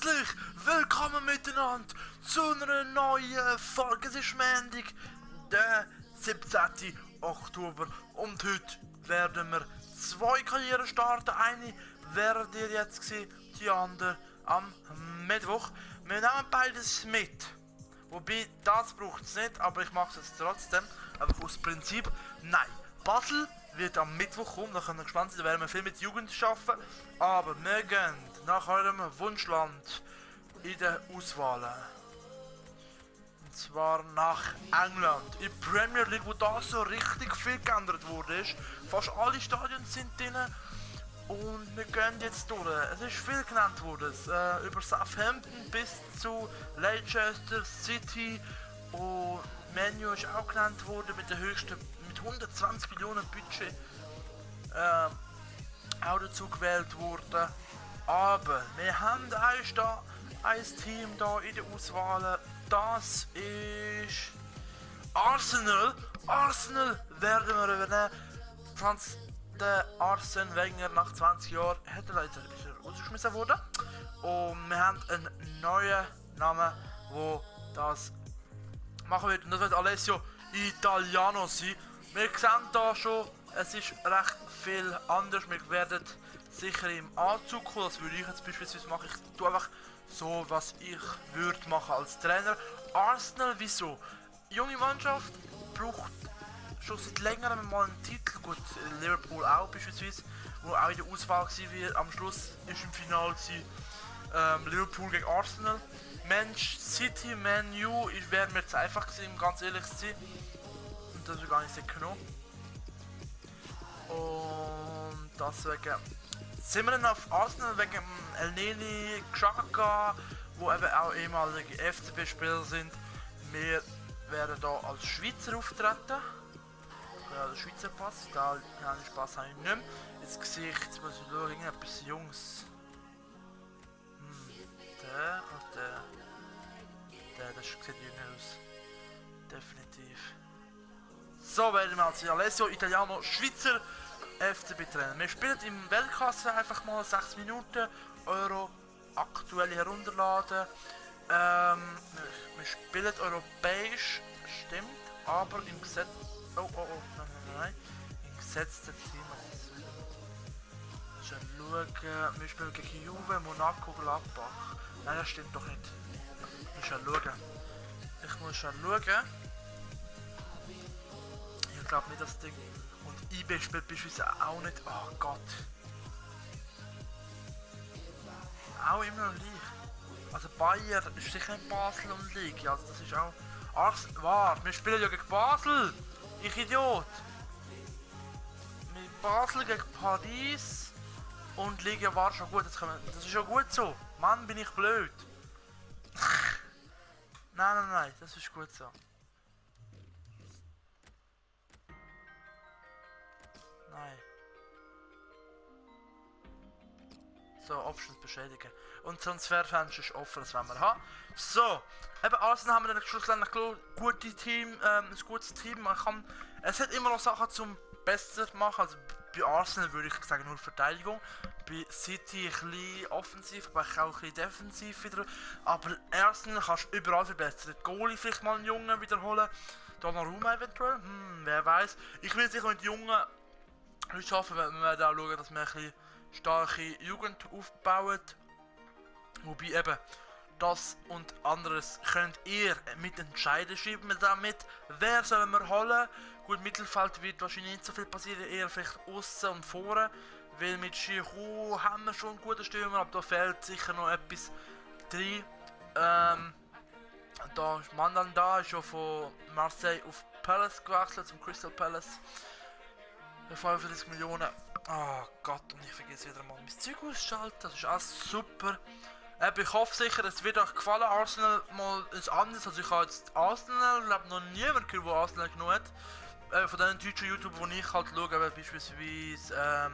Herzlich willkommen miteinander zu einer neuen Folge. Es ist Montag, der 17. Oktober und heute werden wir zwei Karrieren starten. Eine werdet ihr jetzt gesehen, die andere am Mittwoch. Wir nehmen beides mit. Wobei, das braucht es nicht, aber ich mache es trotzdem. Einfach aus Prinzip. Nein, Basel wird am Mittwoch kommen, da können wir gespannt sein, da werden wir viel mit Jugend arbeiten. Aber wir gehen nach eurem Wunschland in den Auswahlen. Und zwar nach England. In der Premier League, wo da so richtig viel geändert wurde. Fast alle Stadien sind drin. Und wir gehen jetzt durch. Es ist viel genannt worden. Über Southampton bis zu Leicester City. Und Menu ist auch genannt worden mit der höchsten, mit 120 Millionen Budget. Auch dazu gewählt worden. Aber wir haben ein Team da in der Auswahl. Das ist Arsenal. Arsenal werden wir übernehmen. Der Arsene Wenger nach 20 Jahren hat er leider ein bisschen rausgeschmissen worden. Und wir haben einen neuen Namen, wo das machen wird. Und das wird Alessio Italiano sein. Wir sehen da schon, es ist recht viel anders. Wir werden sicher im Anzug kommen. Das würde ich jetzt beispielsweise machen. Ich tue einfach so, was ich würde machen als Trainer. Arsenal, wieso? Junge Mannschaft braucht schon seit längerem mal einen Titel. Gut, Liverpool auch beispielsweise, wo auch in der Auswahl war. Am Schluss ist im Finale Liverpool gegen Arsenal. Man City, Man U wäre mir jetzt einfach gewesen, um ganz ehrlich zu sein. Und das ist gar nicht so genommen. Und deswegen sind wir dann auf Arsenal wegen Elneny, Xhaka, wo eben auch ehemalige FCB-Spieler sind. Wir werden da als Schweizer auftreten. Ja, der Schweizer Pass, da den Pass habe ich nicht mehr. Ins Gesicht muss ich schauen, irgendetwas Jungs. Der und der, das sieht jünger aus. Definitiv. So werden wir als Alessio Italiano Schweizer FCB trainen. Wir spielen im Weltklasse einfach mal 6 Minuten Euro aktuell herunterladen. Wir spielen europäisch, stimmt, aber im Gesetz. Nein. Im gesetzten Team. Schon schauen. Wir spielen gegen Juve, Monaco, Gladbach. Nein, das stimmt doch nicht. Ich muss schon schauen. Ich glaube nicht, das Ding. Und IB spielt beispielsweise auch nicht. Oh Gott. Auch immer noch League. Also Bayern ist sicher nicht Basel und League. Also das ist auch. Arsenal. Wir spielen ja gegen Basel. Ich Idiot. Mit Basel gegen Paris. Und Liga war schon gut. Das ist schon gut so. Mann, bin ich blöd. Nein, das ist gut so. Nein. So, Options beschädigen. Und Transferfenster ist offen, das wollen wir haben. So, eben Arsenal haben wir dann schlussendlich ein gutes Team. Es hat immer noch Sachen zum besser machen. Also bei Arsenal würde ich sagen nur Verteidigung. Bei City ein bisschen offensiv, aber auch ein bisschen defensiv wieder. Aber Arsenal kannst du überall verbessern. Goalie vielleicht mal einen Jungen wiederholen. Donnarumma eventuell. Wer weiß. Ich will sicher mit Jungen schaffen, wenn wir da schauen, dass wir ein bisschen starke Jugend aufbauen. Wobei eben das und anderes könnt ihr mitentscheiden. Schreibt mir damit, wer sollen wir holen. Gut, Mittelfeld wird wahrscheinlich nicht so viel passieren, eher vielleicht außen und vorne. Weil mit Giroud haben wir schon einen guten Stürmer, aber da fehlt sicher noch etwas drin. Da ist Mandanda ist schon von Marseille auf Palace gewechselt, zum Crystal Palace. 35 Millionen. Oh Gott, und ich vergesse wieder mal mein Zeug auszuschalten. Das ist alles super. Ich hoffe sicher, es wird euch gefallen. Arsenal mal ist anders. Also ich habe jetzt Arsenal, glaube noch niemand gehört, der Arsenal genommen hat. Von den deutschen YouTubern, die ich halt schaue, beispielsweise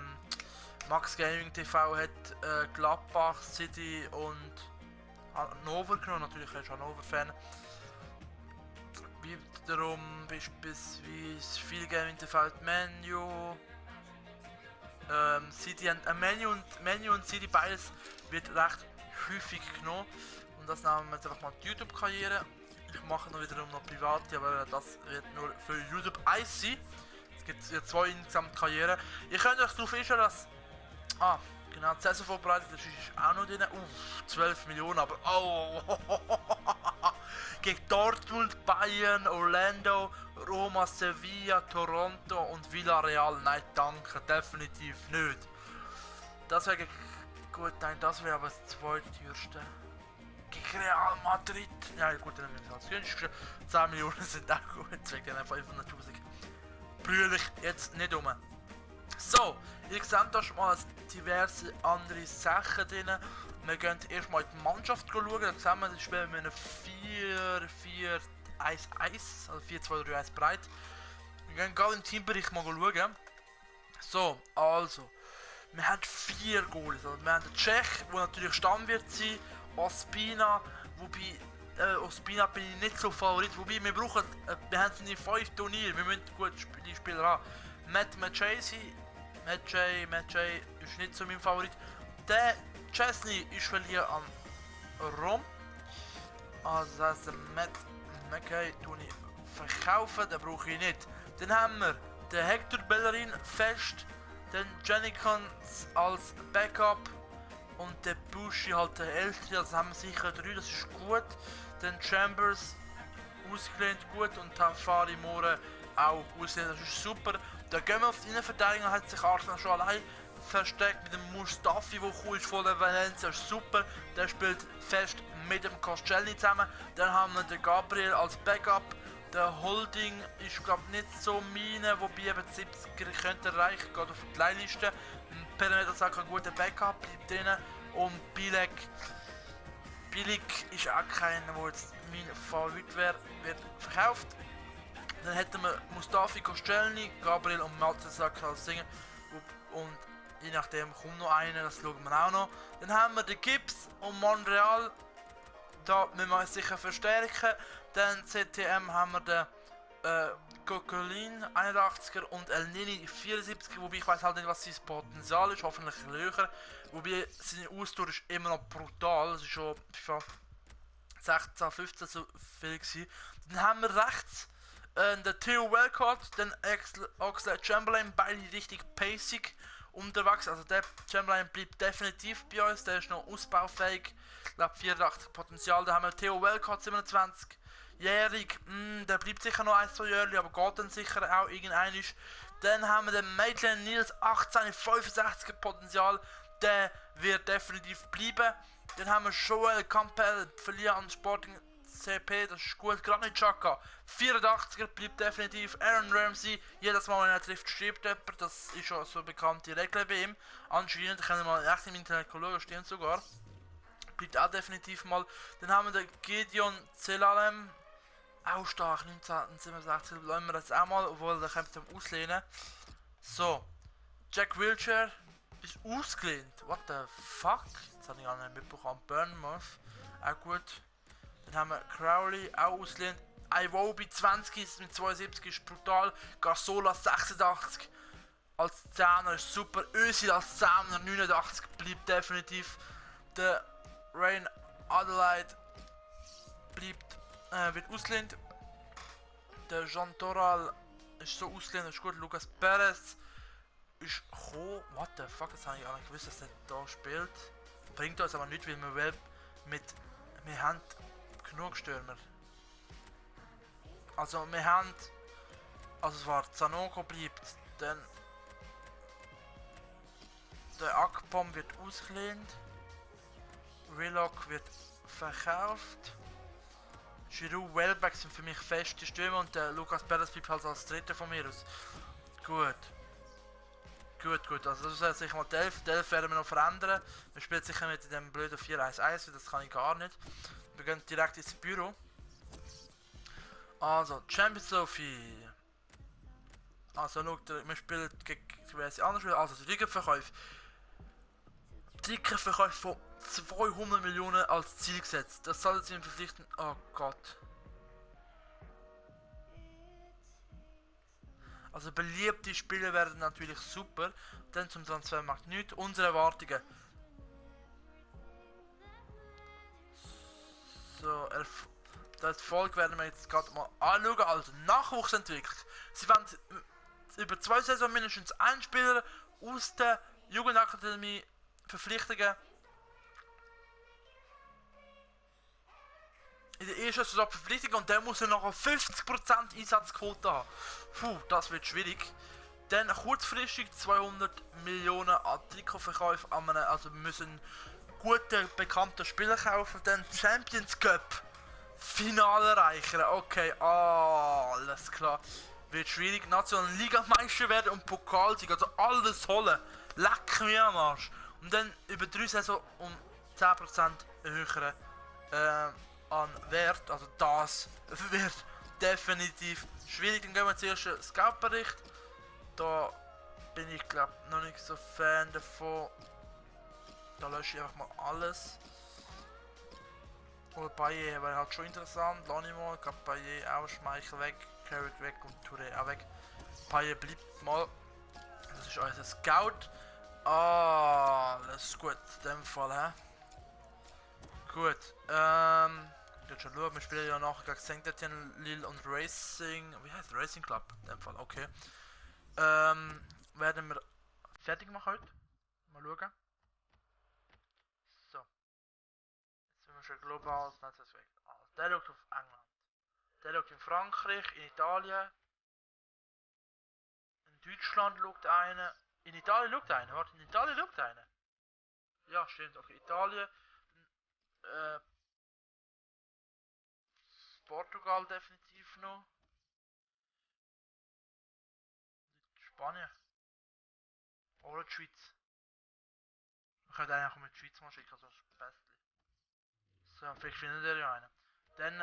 Max Gaming TV hat Gladbach, City und Hannover genommen. Natürlich ist Hannover-Fan. Wiederum beispielsweise viel Gaming TV hat Menu. City und Menu und City beides wird recht häufig genommen. Und das nehmen wir jetzt einfach mal die YouTube-Karriere. Ich mache noch wiederum noch private, aber das wird nur für YouTube 1 sein. Es gibt ja 2 insgesamt Karrieren. Ihr könnt euch darauf einstellen, dass... Genau, die Saison vorbereitet, das ist auch noch drin. 12 Millionen, aber gegen Dortmund, Bayern, Orlando, Roma, Sevilla, Toronto und Villarreal. Nein, danke, definitiv nicht. Das wäre gut, nein, das wäre aber das zweiteuerste. Gegen Real Madrid. Ja gut, dann müssen wir es günstig. 10 Millionen sind auch gut, wegen 500'000. Brühe ich jetzt nicht um. So, ihr seht da schon mal diverse andere Sachen drin. Wir gehen erstmal in die Mannschaft schauen. Da sehen wir, spielen wir eine 4-4-1-1, also 4-2-3-1 breit. Wir gehen gerade im Teambereich mal schauen. So, also, wir haben 4 Goalies. Also, wir haben den Tschech, der natürlich Stamm wird sein, Ospina, wobei Ospina bin ich nicht so Favorit, wobei wir brauchen, wir haben in 5 Turniere, wir müssen gut die Spieler haben. Matt Chasey ist nicht so mein Favorit. Der Chesney ist verliehen an Rom. Also das heißt, Matt McKay tue ich verkaufen, den brauche ich nicht. Dann haben wir den Hector Bellerin fest, den Jenikins als Backup und der Bushi halt der ältere, also haben wir sicher 3, das ist gut. Den Chambers ausgelehnt gut und Tafari More auch ausgelehnt, das ist super. Da gehen wir auf die Innenverteidigung, hat sich Arsenal schon allein versteckt mit dem Mustafi, der cool ist von der Valencia, ist super. Der spielt fest mit dem Koscielny zusammen. Dann haben wir den Gabriel als Backup. Der Holding ist glaube nicht so meine, wobei eben 70er könnte erreichen, geht auf die Leihliste. Perimeter sagt ein guter Backup bleibt drin. Und Bilek ist auch keiner, der jetzt mein Favorit wäre, wird verkauft. Dann hätten wir Mustafi, Koscielny, Gabriel und Matesak als Singen. Und je nachdem kommt noch einer, das schauen wir auch noch. Dann haben wir den Gibbs und Montreal. Da müssen wir uns sicher verstärken. Dann CTM haben wir den Coquelin 81er und El Nini 74er, wobei ich weiß halt nicht, was sein Potenzial ist, hoffentlich höher. Wobei seine Ausdauer ist immer noch brutal, das ist schon FIFA 16, 15 so viel gewesen. Dann haben wir rechts den Theo Walcott, den Oxlade Chamberlain, beide richtig pacig unterwegs. Also der Chamberlain bleibt definitiv bei uns, der ist noch ausbaufähig. Ich glaube 84 Potenzial. Da haben wir Theo Walcott 27-jährig, der bleibt sicher noch 1-2 Jahre, aber geht dann sicher auch irgendein. Dann haben wir den Maitland Niels 18, 65 Potenzial, der wird definitiv bleiben. Dann haben wir Joel Campbell, Verlierer an Sporting CP, das ist gut. Granit Xhaka 84er bleibt definitiv. Aaron Ramsey, jedes Mal wenn er trifft stirbt jemand, das ist schon so eine bekannte Regel bei ihm. Anscheinend können wir mal echt im Internet schauen, stimmt sogar. Bleibt auch definitiv mal. Dann haben wir den Gideon Zelalem, auch stark, 1967, bleiben wir das auch mal, obwohl der kommt zum Auslehnen. So, Jack Wilshere ist ausgelehnt, what the fuck? Das habe ich gar nicht mitbekommen. Bournemouth, auch gut. Dann haben wir Crowley, auch ausgelehnt. Iwobi 20 mit 72 ist brutal. Garzola 86 als 10er ist super. Özil als 10er 89 bleibt definitiv. Der Rain Adelaide wird ausgelehnt. Der Jean Toral ist so ausgelehnt, ist gut. Lucas Perez ist gekommen. What the fuck, das habe ich gar nicht gewusst, dass der da spielt. Bringt uns aber nicht, weil wir haben genug Stürmer. Also wir haben, also es war Zanoko bleibt, dann der Akpom wird ausgelehnt, Willock wird verkauft, Giroud, Welbeck sind für mich feste Stürmer und der Lucas Perez bleibt halt als dritter von mir aus. Gut, also das ist jetzt sicher mal die 11 werden wir noch verändern. Wir spielen sicher mit dem blöden 4-1-1, das kann ich gar nicht. Wir gehen direkt ins Büro. Also, Champions Trophy. Also, schaut, wir spielen gegen diverse andere Spieler. Also, Ticketverkäufe. Ticketverkäufe von 200 Millionen als Ziel gesetzt. Das soll jetzt verpflichten. Oh Gott. Also, beliebte Spiele werden natürlich super. Dann zum Transfermarkt nichts. Unsere Erwartungen. So, das Volk werden wir jetzt gerade mal anschauen. Also Nachwuchsentwicklung. Sie werden über 2 Saison mindestens einen Spieler aus der Jugendakademie verpflichtigen. In der ersten Saison verpflichtigen und der muss ja noch 50% Einsatzquote haben. Puh, das wird schwierig. Dann kurzfristig 200 Millionen Artikelverkäufe an einem, also wir müssen gute, bekannte Spieler kaufen. Dann Champions Cup Finale erreichen. Okay, alles klar. Wird schwierig. Nationale Ligameister werden und Pokalsieg, also alles holen. Leck mir am Arsch. Und dann über 3 Saison um 10% höher an Wert. Also das wird definitiv schwierig. Dann gehen wir zuerst den Scout-Bericht. Da bin ich glaube noch nicht so Fan davon. Da lösche ich einfach mal alles. Oder Baye wäre halt schon interessant. Lonimo, ich glaube Baye auch, Schmeichel weg, Carrot weg und Touré auch weg. Baye bleibt mal. Das ist unser Scout. Alles gut, in dem Fall, hä? Gut, jetzt schon schauen, wir spielen ja nachher gegen Saint-Etienne, Lille und Racing. Wie heißt Racing Club? In dem Fall, okay. Werden wir fertig machen heute. Mal schauen. So. Jetzt sind wir schon global das Netzwerk. Also, der schaut auf England. Der schaut in Frankreich, in Italien. In Deutschland schaut einer. In Italien schaut einer. Warte, in Italien schaut einer. Ja, stimmt. Okay, Italien. Portugal definitiv noch. Spanien. Oder die Schweiz. Wir können eigentlich auch mit der Schweiz mal schicken, also das Beste. So, vielleicht findet ihr ja einen. Dann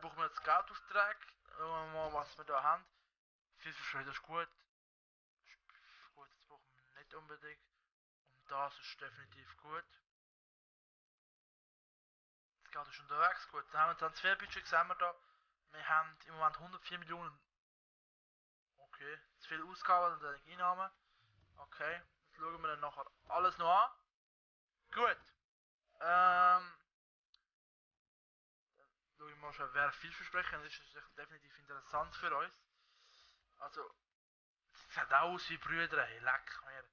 brauchen wir einen Scout-Auftrag. Schauen wir mal, was wir da haben. Vielversprechend ist gut. Gut, das brauchen wir nicht unbedingt. Und das ist definitiv gut. Das Geld ist unterwegs. Gut, dann haben wir Transferbudget, sehen wir da. Wir haben im Moment 104 Millionen. Okay, zu viel Ausgaben und wenig Einnahmen. Okay, das schauen wir dann nachher alles noch an. Gut. Schauen wir mal schon, wer vielversprechend ist. Das ist definitiv interessant für uns. Also, es sieht auch aus wie Brüder, hey, leck mir.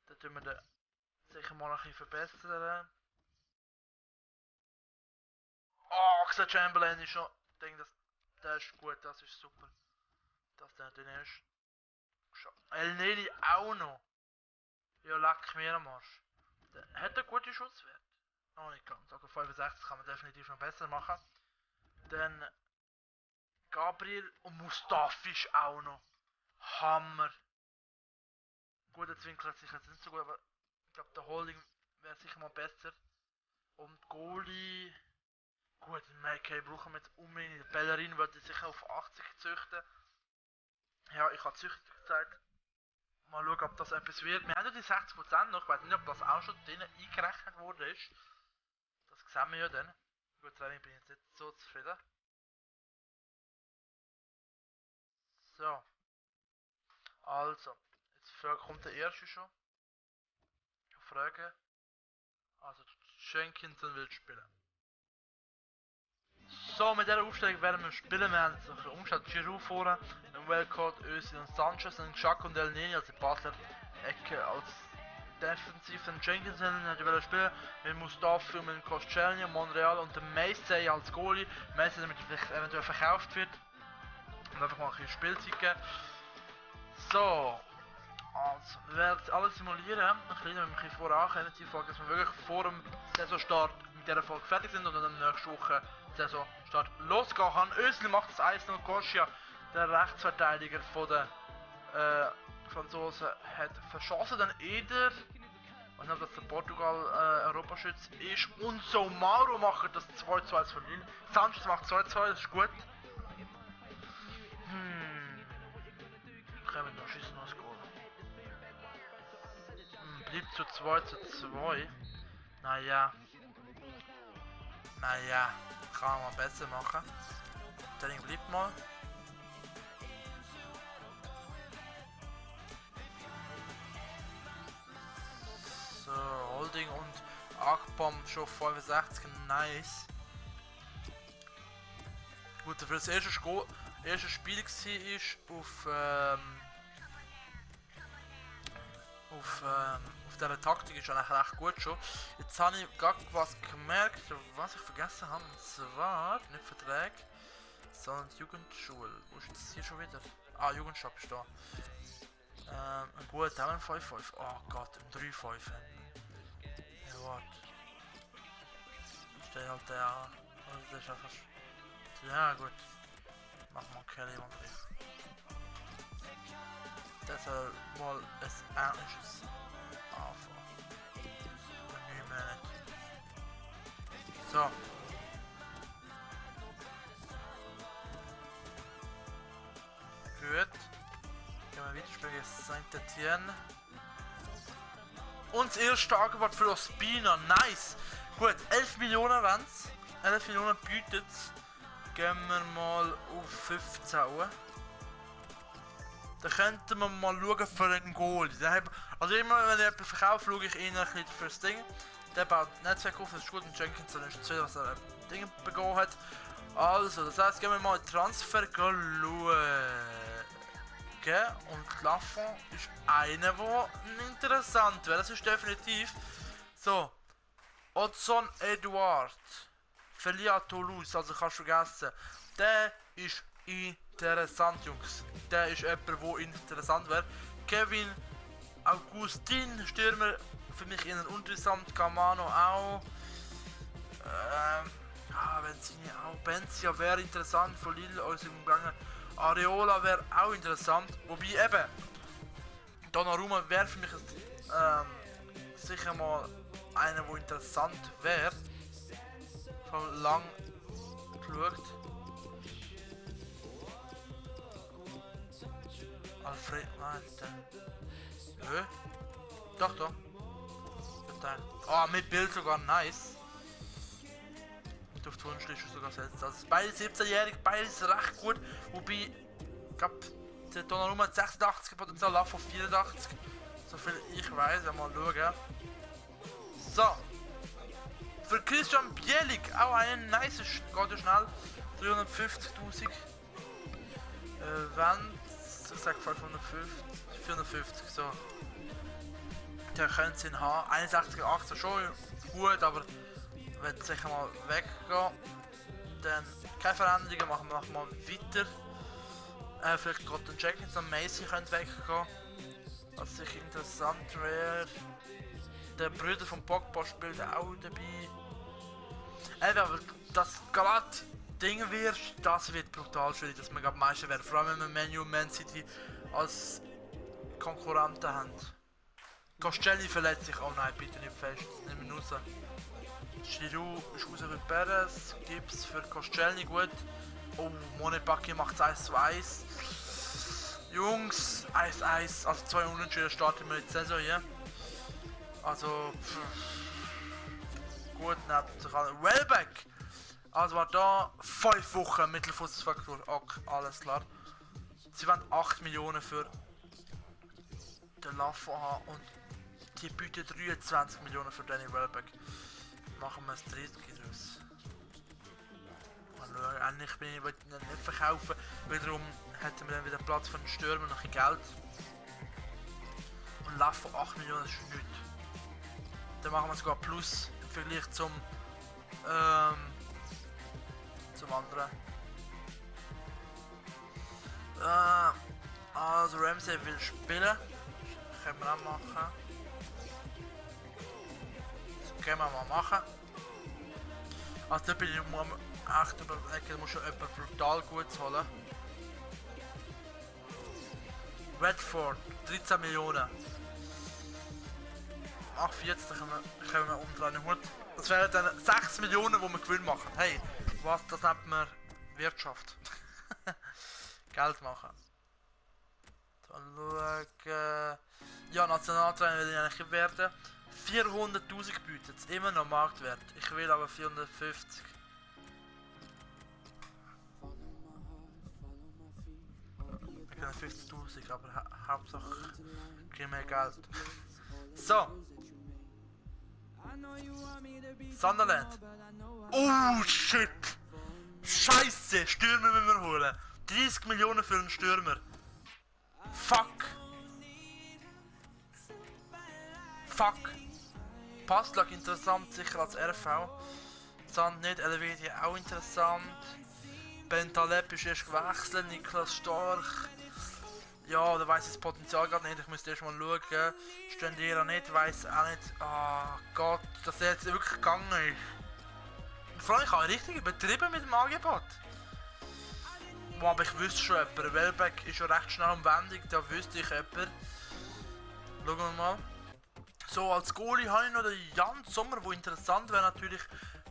Da tun wir den sicher mal ein bisschen verbessern. Oh, Oxlade Chamberlain ist schon. Ich denke, das ist gut, das ist super. Dass der drin ist. El Neni auch noch. Ja, leck mir am Arsch. Der hat einen guten Schusswert. Noch nicht ganz. Also 65 kann man definitiv noch besser machen. Dann Gabriel und Mustafi ist auch noch. Hammer. Gut, der Zwinkler hat sicher nicht so gut, aber ich glaube, der Holding wäre sicher mal besser. Und Goalie. Gut, den Mackay brauchen wir jetzt unbedingt. Bellerin würde sicher auf 80 züchten. Ja, ich habe züchten gesagt. Mal schauen, ob das etwas wird. Wir haben ja die 60% noch. Ich weiß nicht, ob das auch schon drinnen eingerechnet worden ist. Das sehen wir ja dann. Gut, Training bin ich jetzt nicht so zufrieden. So. Also. Jetzt kommt der erste schon. Frage. Also, Jenkinson will spielen. So, mit dieser Aufstellung werden wir spielen. Wir haben jetzt noch umgestellt. Giroud vorne, Wellcott, Özil und Sanchez und Xhaka und El Neni, also die Basler Ecke als defensiv. Dann Jenkinson hat er spielen mit Mustafi, mit Koscielny, Monreal und dem Macy als Goalie. Macy, damit er vielleicht eventuell verkauft wird. Und einfach mal ein bisschen Spielzeit geben. So. Also, wir werden jetzt alles simulieren. Ein bisschen vorher ankündigen, die Folge, dass wir wirklich vor dem Saisonstart mit dieser Folge fertig sind und dann nächste Woche Saisonstart losgehen kann. Özil macht das 1-0. Kosia, der Rechtsverteidiger von der Franzosen, hat verschossen. Dann Eder, und ob das der Portugal Europaschütze ist. Und so Mauro macht das 2-2 von Lille. Sanchez macht 2-2, das ist gut. Können wir noch schießen, noch ein Goal. Bleibt zu 2-2. Naja. Naja. Kann man mal besser machen. Training bleibt mal. So, Holding und Akpom schon 65. Nice. Gut, für das erste Spiel war auf dieser Taktik ist eigentlich recht gut schon. Jetzt habe ich gerade was gemerkt, was ich vergessen habe. Und zwar, nicht Verträge, sondern die Jugendschule. Wo ist das hier schon wieder? Ah, Jugendshop ist da. Gut, haben wir einen 5-5. Oh Gott, ein 3-5. Ja, warte. Steht halt der. Also das ist einfach. Ja, gut. Machen wir Kelly mal drin. Das soll mal ein ähnliches anfangen. Nicht mehr nicht. So. Gut. Gehen wir weiter spielen gegen Saint-Etienne. Und das erste Angebot für Ospina. Nice. Gut, 11 Millionen wenn's. 11 Millionen bietet. Gehen wir mal auf 15 Uhr. Da könnten wir mal schauen für einen Goal. Also immer wenn ich jemanden verkaufe, schaue ich eher ein bisschen fürs Ding. Der baut Netzwerk auf, das ist gut, und Jenkinson ist zu, was er ein Ding begonnen hat. Also, das heisst, gehen wir mal in Transfer schauen. Und Lafont ist einer, der interessant wäre. Das ist definitiv so. Odson Eduard verliert Toulouse, also kannst du vergessen. Der ist interessant, Jungs. Der ist jemand, der interessant wäre. Kevin Augustin, Stürmer, für mich eher uninteressant. Camano auch. Benzini auch. Benzia wäre interessant, von Lille aus dem Gange. Areola wäre auch interessant. Wobei eben, Donnarumma wäre für mich sicher mal einer, der interessant wäre. Schon lang geschaut. Alfred, warte. Nö. Doch. Ah, mit Bild sogar nice. Auf die Wunschliste sogar setzt. Also beide 17-Jährige, beides recht gut. Wobei, ich glaube, der Donnarumma hat 86 Potenzial, Lafont 84. So viel ich weiß, mal schauen. So. Für Christian Bielik auch ein nice, geht ja schnell. 350.000. Wenn, ich sag 550, 450, so. Der könnte sie haben. 61, 18 schon gut, aber wenn sicher mal weggehen. Dann keine Veränderungen, machen wir mal weiter. Vielleicht gerade den Jenkinson, Macy könnte weggehen. Was sicher interessant wäre. Der Bruder von Pogba spielt auch dabei. Aber das gerade Ding wird, das wird brutal schwierig, dass man gerade Meister werden. Vor allem wenn wir Man U und Man City als Konkurrenten haben. Costelli verletzt sich. Oh nein, bitte nicht fest, das nehmen wir raus. Giroud ist raus für Perez, Gibbs für Costelli gut. Oh, Monepacchi macht 1-1. Jungs, 1-1, also 2 Unentschieden starten wir die Saison hier. Also, gut, neben sich alle. Welbeck! Also war da 5 Wochen Mittelfußfaktor. Okay, alles klar. Sie wollen 8 Millionen für den Lafont haben und die bieten 23 Millionen für Danny Welbeck. Machen wir es 30 draus. Also, eigentlich bin ich nicht verkaufen, wiederum hätten wir dann wieder Platz für den Stürmer und noch ein Geld. Und Lafont 8 Millionen ist nichts. Dann machen wir sogar Plus im Vergleich zum anderen. Also Ramsey will spielen. Das können wir auch machen. Das können wir mal machen. Also da bin ich echt überlegen, da muss schon jemand brutal gut holen. Redford, 13 Millionen. 48 können wir umdrehen. Das wären dann 6 Millionen, die wir Gewinn machen. Hey, was, das nennt man Wirtschaft. Geld machen. Dann schauen. Ja, Nationaltrainer will ich eigentlich werden. 400.000 bietet es, immer noch Marktwert. Ich will aber 450. Ich kann 50.000, aber Hauptsache kriegen mehr Geld. So. Sunderland. Oh shit! Scheiße, Stürmer müssen wir holen. 30 Millionen für einen Stürmer. Fuck. Fuck. Passlag interessant, sicher als RV. Sand nicht, Elvedi auch interessant. Bentaleb ist erst gewechselt, Niklas Stark. Ja, da weiss ich das Potenzial gerade nicht, ich müsste erst mal schauen. Stendera nicht, weiss auch nicht. Ah Gott, dass der jetzt wirklich gegangen ist. Vor allem, ich habe richtig übertrieben mit dem Angebot. Boah, aber ich wüsste schon jemanden. Welbeck ist schon recht schnell umwendig, da wüsste ich jemanden. Schauen wir mal. So, als Goalie habe ich noch den Jan Sommer, der interessant wäre natürlich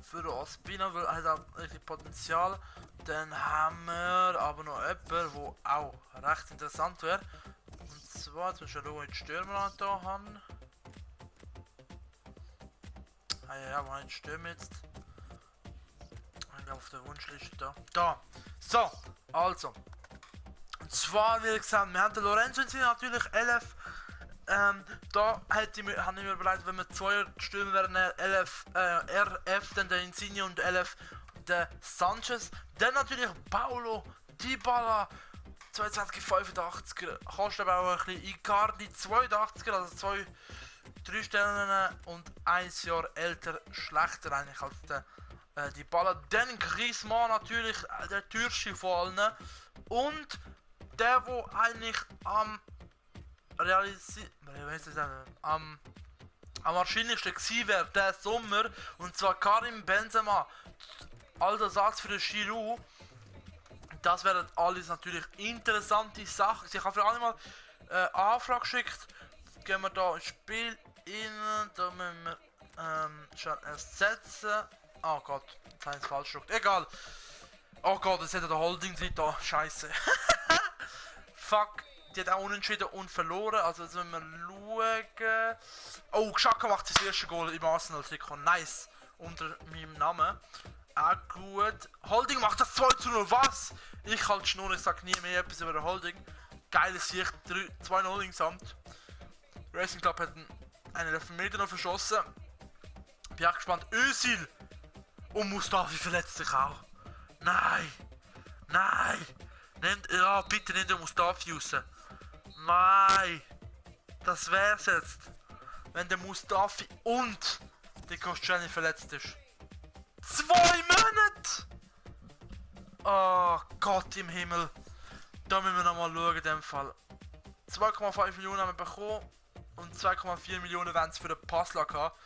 für Ospina, weil er hat auch richtig Potenzial. Dann haben wir aber noch jemanden, der auch recht interessant wäre. Und zwar, jetzt müssen wir schauen, wie die Stürmer hier haben. Ah ja, wo haben die Stürmer jetzt? Ich glaube auf der Wunschliste da. Da! So, also. Und zwar, wie gesagt, wir haben den Lorenzo in natürlich 11. Da habe ich mir überlegt, wenn wir 2 Stürmer wären, 11 RF, dann der Insigne und 11 der Sanchez. Dann natürlich Paulo Dybala, 22, 85er, kostet aber auch ein bisschen. Icardi, 82er, also 3 Stellen und 1 Jahr älter, schlechter eigentlich als der Dybala. Dann Griezmann natürlich, der teuerste von allen. Und der, wo eigentlich am am wahrscheinlichsten gewesen wäre, der Sommer, und zwar Karim Benzema, alter Satz für den Giroud. Das wären alles natürlich interessante Sachen. Ich habe für alle mal Anfrage geschickt. Gehen wir da ins Spiel rein, da müssen wir schon ersetzen. Oh Gott, jetzt habe ich es falsch gedruckt. Egal. Oh Gott, jetzt hat er der Holding da. Scheiße. Fuck. Die hat auch unentschieden und verloren, also jetzt müssen wir schauen. Oh, Xhaka macht das erste Goal im Arsenal-Trikot. Nice. Unter meinem Namen. Auch gut. Holding macht das 2:0. Was? Ich halte Schnur, ich sag nie mehr etwas über den Holding. Geiles Sicht. 2:0 insgesamt. Racing Club hat einen Elfmeter noch verschossen. Bin auch gespannt. Özil! Und Mustafi verletzt sich auch. Nein! Nein! Nehmt, ja, bitte nehmt den Mustafi raus. Nein! Das wär's jetzt. Wenn der Mustafi und der Koscielny verletzt ist. 2 Monate! Oh Gott im Himmel. Da müssen wir nochmal schauen in dem Fall. 2,5 Millionen haben wir bekommen. Und 2,4 Millionen werden es für den Passlag haben.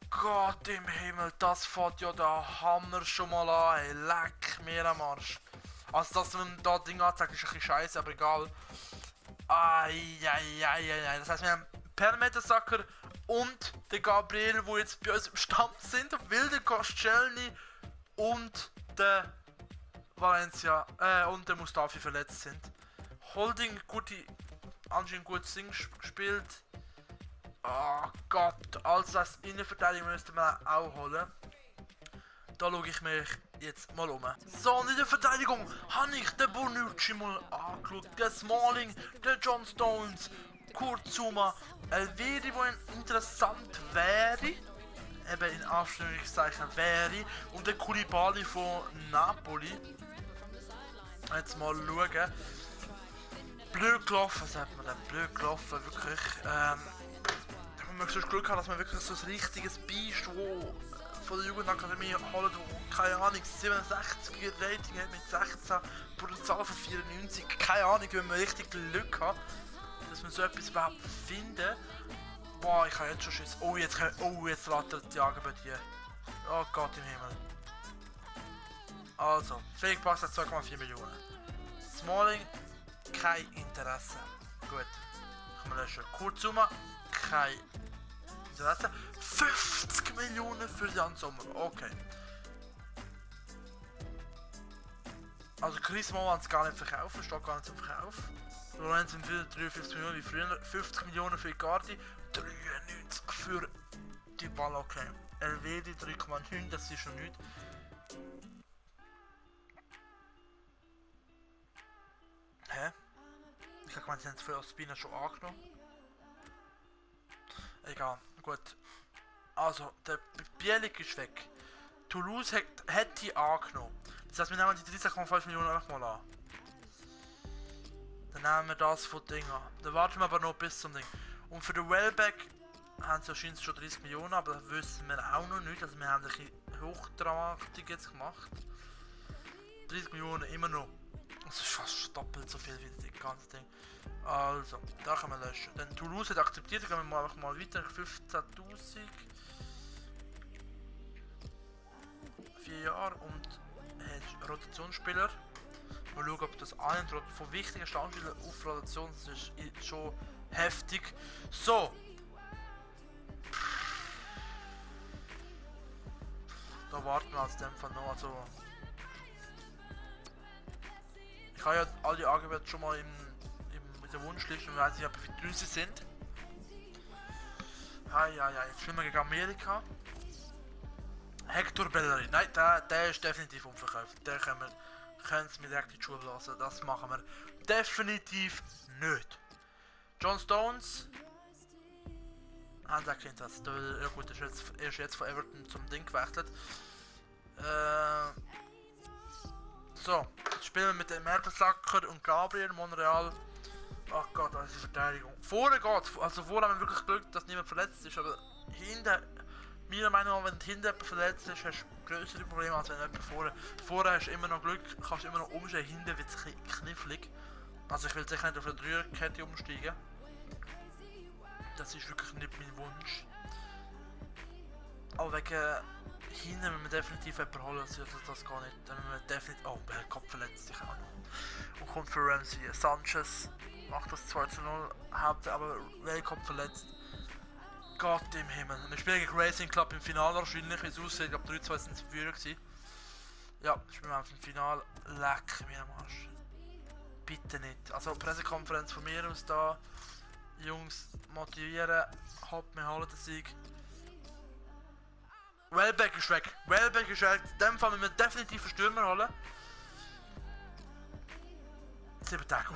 Gott im Himmel, das fährt ja der Hammer schon mal an. Ey. Leck mir am Arsch. Also, dass man da Ding anzeigt, ist ein bisschen scheiße, aber egal. Ai. Das heißt, wir haben Permetersacker und den Gabriel, die jetzt bei uns im Stamm sind. Weil der Koscielny und der Valencia und der Mustafi verletzt sind. Holding, anscheinend gutes Ding gespielt. Oh Gott, also als Innenverteidigung müsste man auch holen. Da schaue ich mich jetzt mal um. So, und in der Verteidigung habe ich den Bonucci mal angeschaut, den Smalling, den John Stones, Kurt Zouma, Elvedi, der interessant wäre, eben in Anführungszeichen wäre, und der Koulibaly von Napoli. Jetzt mal schauen. Blöd gelaufen, was hat man denn? Blöd gelaufen, wirklich. Man möchte Glück haben, dass man wirklich so ein richtiges Biest, wo von der Jugendakademie holt, wo, keine Ahnung, 67 Rating hat mit 16, Potenzial von 94, keine Ahnung, wenn man richtig Glück hat, dass man so etwas überhaupt finden. Boah, ich kann jetzt schon Schiss. Oh, jetzt rattert die Angebote hier. Oh Gott im Himmel. Also, Felix Pass hat 2,4 Millionen. Smalling, kein Interesse. Gut, kann man löschen. Kurt Zouma, kein Interesse. 50 Millionen für Jan Sommer, okay. Also Griezmann wollen es gar nicht verkaufen, steht gar nicht zum Verkauf. Lorenz sind wieder 53 Millionen wie früher, 50 Millionen für Icardi, 93 für die Ball, okay. Elvedi 3,9, das ist schon nichts. Hä? Ich habe gemeint, sie haben es für Ospina schon angenommen. Egal, gut. Also, der Bielik ist weg. Toulouse hat die angenommen. Das heißt, wir nehmen die 13,5 Millionen einfach mal an. Dann nehmen wir das von Dinger. Dann warten wir aber noch bis zum Ding. Und für den Wellback haben sie wahrscheinlich schon 30 Millionen, aber das wissen wir auch noch nicht. Also wir haben ein bisschen Hochdramatisch jetzt gemacht. 30 Millionen immer noch. Das ist fast doppelt so viel wie das ganze Ding. Also, da können wir löschen. Dann Toulouse hat akzeptiert, dann gehen wir einfach mal weiter. 15.000. 4 Jahre und hat Rotationsspieler. Mal schauen, ob das annimmt. Von wichtigen Stammspielern auf Rotation, das ist schon heftig. So. Da warten wir aus dem Fall noch. Also, ich habe ja all die Angebote schon mal in der Wunschliste und weiß nicht, wie teuer sie sind. Ja, jetzt spielen wir gegen Amerika. Hector Bellerin, nein, der ist definitiv unverkauft. Den können sie mir direkt in die Schuhe lassen. Das machen wir definitiv nicht. John Stones. Der kennt das. Ja gut, er ist jetzt von Everton zum Ding gewechselt. So, jetzt spielen wir mit dem Mertesacker und Gabriel Monreal. Ach Gott, das ist Verteidigung. Vorne geht, also vorne haben wir wirklich Glück, dass niemand verletzt ist, aber hinten, meiner Meinung nach, wenn hinten jemand verletzt ist, hast du größere Probleme als wenn jemand vorne. Vorne hast du immer noch Glück, kannst immer noch umsteigen, hinten wird es knifflig. Also ich will sicher nicht auf eine Dreierkette umsteigen. Das ist wirklich nicht mein Wunsch. Aber wegen hinten müssen wir definitiv jemanden holen, also das gar nicht. Dann müssen wir definitiv. Oh, der Kopf verletzt sich auch noch. Und kommt für Ramsey. Sanchez macht das 2:0, hat aber Weltcup verletzt. Gott im Himmel. Wir spielen gegen Racing Club im Finale wahrscheinlich, wie es aussieht. Ich glaube 3-2 sind sie früher gewesen. Ja, spielen wir auf dem Finale. Leck mir am Arsch. Bitte nicht. Also Pressekonferenz von mir aus da. Jungs, motivieren. Hopp, wir holen den Sieg. Welbeck ist weg. Welbeck ist weg. In dem Fall müssen wir definitiv einen Stürmer holen. 7 Tage.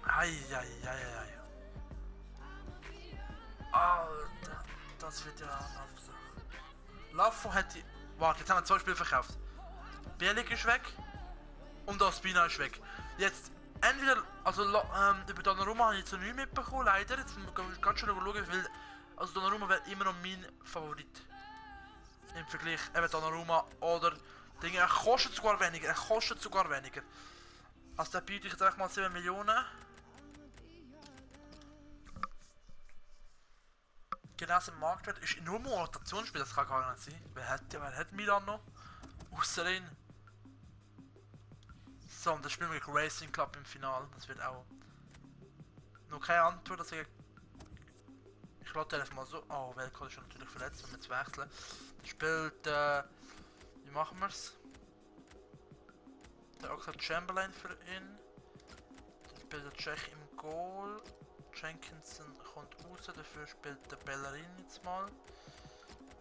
Eieieiei. Alter, das wird ja eine Sache. Lafo hätte. Warte, jetzt haben wir 2 Spiele verkauft. Bielik ist weg. Und Ospina ist weg. Jetzt, entweder, also über Donnarumma habe ich jetzt noch nicht mitbekommen, leider. Jetzt müssen wir ganz schön schauen, weil, also Donnarumma wäre immer noch mein Favorit. Im Vergleich eben Donnarumma oder Dinge. Er kostet sogar weniger, Also der bietet ich direkt mal 7 Millionen. Genau, im Marktwert ist nur ein Rotationsspiel, das kann gar nicht sein. Wer hat Milan noch? Ausser ihn. So, und dann spielen wir gegen Racing Club im Finale. Das wird auch noch keine Antwort. Also ich lade einfach mal so. Oh, Weltcode ist schon natürlich verletzt, wenn wir jetzt wechseln. Dann spielt. Wie machen wir es? Der Oxford Chamberlain für ihn. Dann spielt der Tschech im Goal. Jenkinson kommt raus, dafür spielt der Bellerin jetzt mal.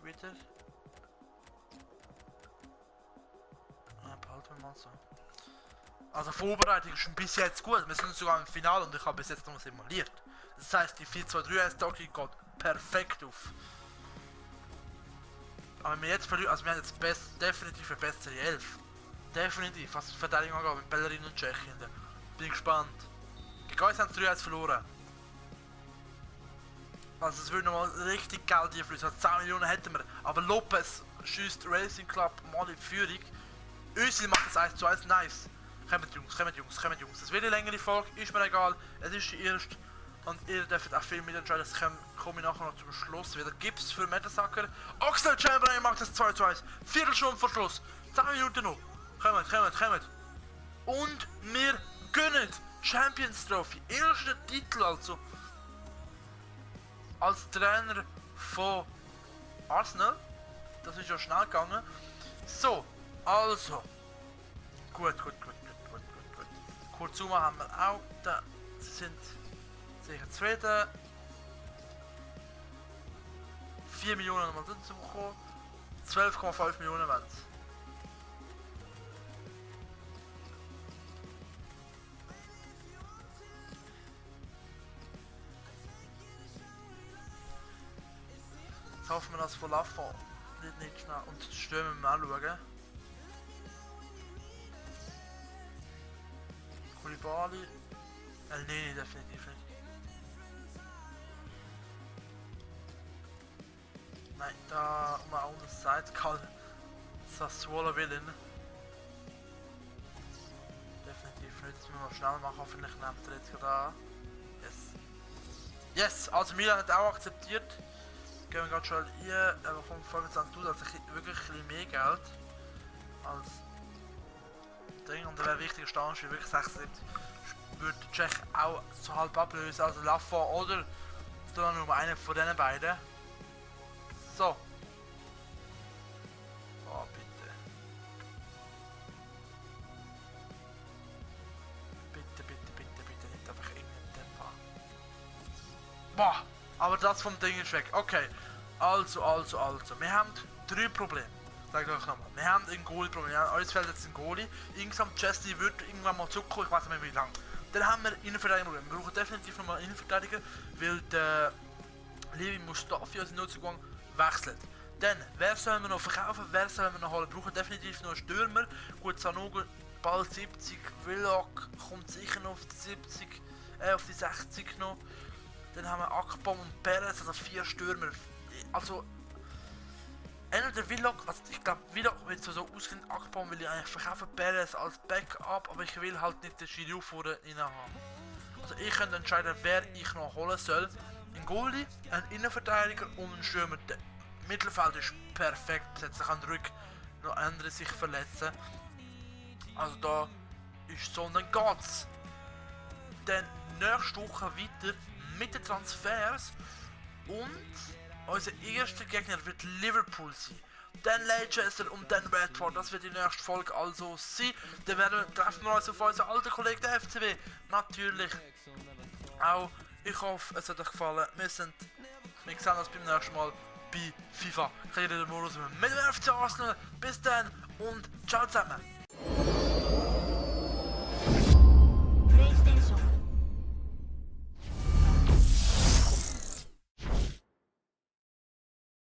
Wieder. Behalten wir mal so. Also Vorbereitung ist schon bis jetzt gut, wir sind sogar im Finale und ich habe bis jetzt noch simuliert. Das heißt, die 4-2-3-1-Taktik geht perfekt auf. Aber wir jetzt verlieren, also wir haben jetzt definitiv eine bessere 11. Definitiv, was die Verteidigung angeht, mit Bellerin und Tschechien. Bin gespannt. Gegen uns haben sie 3-1 verloren. Also es würde nochmal richtig Geld einfließen, also 10 Millionen hätten wir. Aber Lopez schießt Racing Club mal in die Führung. Özil macht das 1:1, nice. Kommt Jungs. Das wird eine längere Folge, ist mir egal. Es ist die erste. Und ihr dürft auch viel mitentscheiden, das komme ich nachher noch zum Schluss wieder. Gips für Mertesacker. Oxlade Chamberlain macht das 2:1. Viertelstunde vor Schluss. 10 Minuten noch. Kommt. Und wir gönnen Champions Trophy. Erster Titel also. Als Trainer von Arsenal. Das ist ja schnell gegangen. So, also. Gut. Kurzum haben wir auch. Da sind sicher zufrieden. 4 Millionen nochmal dazu bekommen. 12,5 Millionen wollen es. Jetzt hoffen wir, dass von Lafont absolut nicht schnell. Und die Stürmer müssen wir anschauen. Koulibaly. Nee, definitiv nicht. Nein, da um eine andere Seite kann Sassuolo willen. Definitiv nicht. Das müssen wir noch schnell machen. Hoffentlich nimmt er jetzt gerade an. Yes. Yes! Also Milan hat auch akzeptiert. Gehen wir gerade schon hier. Aber vom 25.000 hat sich wirklich ein bisschen mehr Geld als Ding. Und da wäre wichtiger Stand, wie wirklich 76. Würde Tschech auch so halb ablösen. Also Lafont oder dann nur einer von diesen beiden. So. Oh, bitte. Bitte, nicht einfach irgendein Tempo. Boah, aber das vom Ding ist weg. Okay. Also. Wir haben 3 Probleme. Sag ich euch nochmal. Wir haben ein Goalie-Problem. Alles fällt jetzt ein Goalie. Insgesamt Chesney wird irgendwann mal zurückkommen. Ich weiß nicht mehr wie lange. Dann haben wir Innenverteidiger-Problem. Wir brauchen definitiv nochmal einen Innenverteidiger, weil der Levi Mustafi als Nutzung wechselt. Dann, wer sollen wir noch verkaufen, wer sollen wir noch holen? Wir brauchen definitiv noch einen Stürmer. Gut, Sanogo bald 70, Willock kommt sicher noch auf die 70, auf die 60 noch. Dann haben wir Akpom und Perez, also 4 Stürmer. Also, entweder Willock, also ich glaube Willock wird so ausgehen, Akpom will ich eigentlich verkaufen, Perez als Backup, aber ich will halt nicht den Giroud vorne haben. Also ich könnte entscheiden, wer ich noch holen soll. Ein Goalie, ein Innenverteidiger und ein Stürmer. Der Mittelfeld ist perfekt besetzt, da kann Rück noch andere sich verletzen. Also da ist so, und dann geht's dann nächste Woche weiter mit den Transfers und unser erster Gegner wird Liverpool sein. Dann Leicester und dann Redford, das wird die nächste Folge also sein. Dann treffen wir uns auf unseren alten Kollegen der FCB. Natürlich auch. Ich hoffe, es hat euch gefallen. Wir sehen uns beim nächsten Mal bei FIFA. Ich rede den Modus mit dem FC Arsenal. Bis dann und ciao zusammen.